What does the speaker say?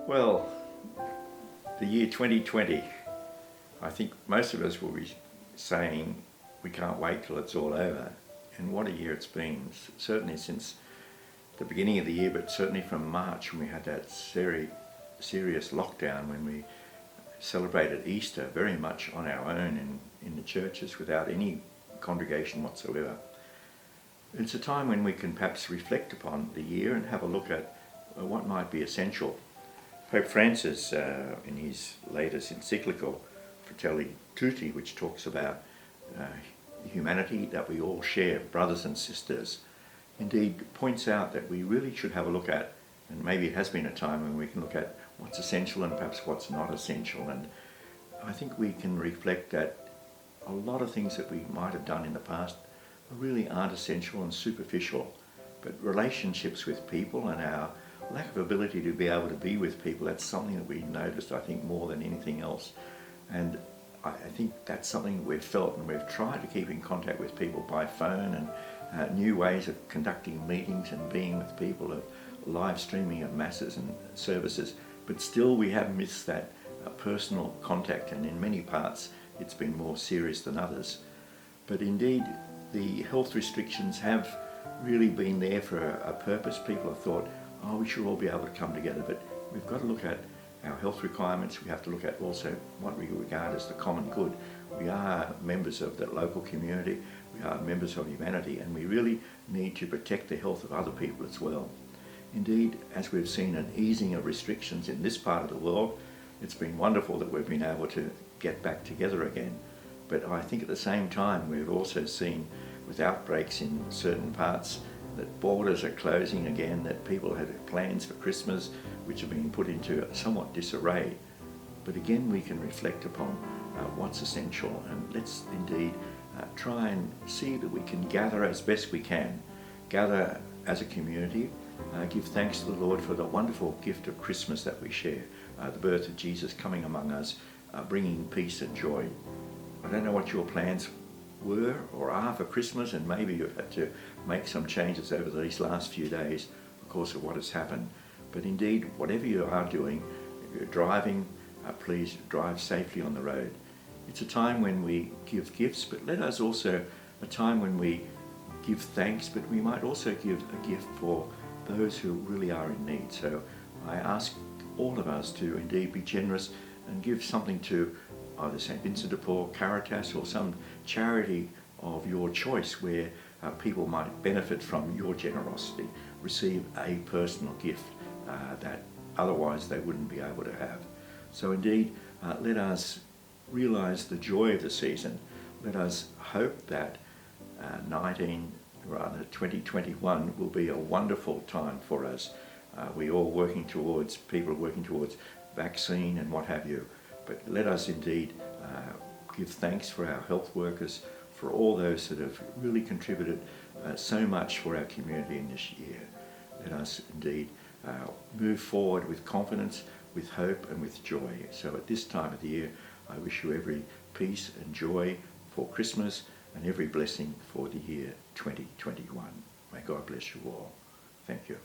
Well, the year 2020, I think most of us will be saying we can't wait till it's all over. And what a year it's been, certainly since the beginning of the year, but certainly from March when we had that serious lockdown, when we celebrated Easter very much on our own in the churches without any congregation whatsoever. It's a time when we can perhaps reflect upon the year and have a look at what might be essential. Pope Francis, in his latest encyclical, Fratelli Tutti, which talks about humanity that we all share, brothers and sisters, indeed points out that we really should have a look at, and maybe it has been a time when we can look at what's essential and perhaps what's not essential. And I think we can reflect that a lot of things that we might have done in the past really aren't essential and superficial, but relationships with people and our lack of ability to be able to be with people, that's something that we noticed, I think, more than anything else. And I think that's something we've felt, and we've tried to keep in contact with people by phone and new ways of conducting meetings and being with people, of live streaming of masses and services, but still we have missed that personal contact, and in many parts it's been more serious than others. But indeed the health restrictions have really been there for a purpose. People have thought, oh, we should all be able to come together, but we've got to look at our health requirements. We have to look at also what we regard as the common good. We are members of the local community, we are members of humanity, and we really need to protect the health of other people as well. Indeed, as we've seen an easing of restrictions in this part of the world, it's been wonderful that we've been able to get back together again. But I think at the same time we've also seen, with outbreaks in certain parts, that borders are closing again, that people had plans for Christmas which have been put into somewhat disarray. But again, we can reflect upon what's essential, and let's indeed try and see that we can gather as best we can, gather as a community, give thanks to the Lord for the wonderful gift of Christmas that we share, the birth of Jesus coming among us, bringing peace and joy. I don't know what your plans were or are for Christmas, and maybe you've had to make some changes over these last few days because of what has happened. But indeed, whatever you are doing, if you're driving, please drive safely on the road. It's a time when we give gifts, but let us also, a time when we give thanks, but we might also give a gift for those who really are in need. So I ask all of us to indeed be generous and give something to either St. Vincent de Paul, Caritas, or some charity of your choice where people might benefit from your generosity, receive a personal gift that otherwise they wouldn't be able to have. So indeed, let us realise the joy of the season. Let us hope that 2021 will be a wonderful time for us. We're all working towards, people are working towards vaccine and what have you. But let us indeed give thanks for our health workers, for all those that have really contributed so much for our community in this year. Let us indeed move forward with confidence, with hope and with joy. So at this time of the year, I wish you every peace and joy for Christmas and every blessing for the year 2021. May God bless you all. Thank you.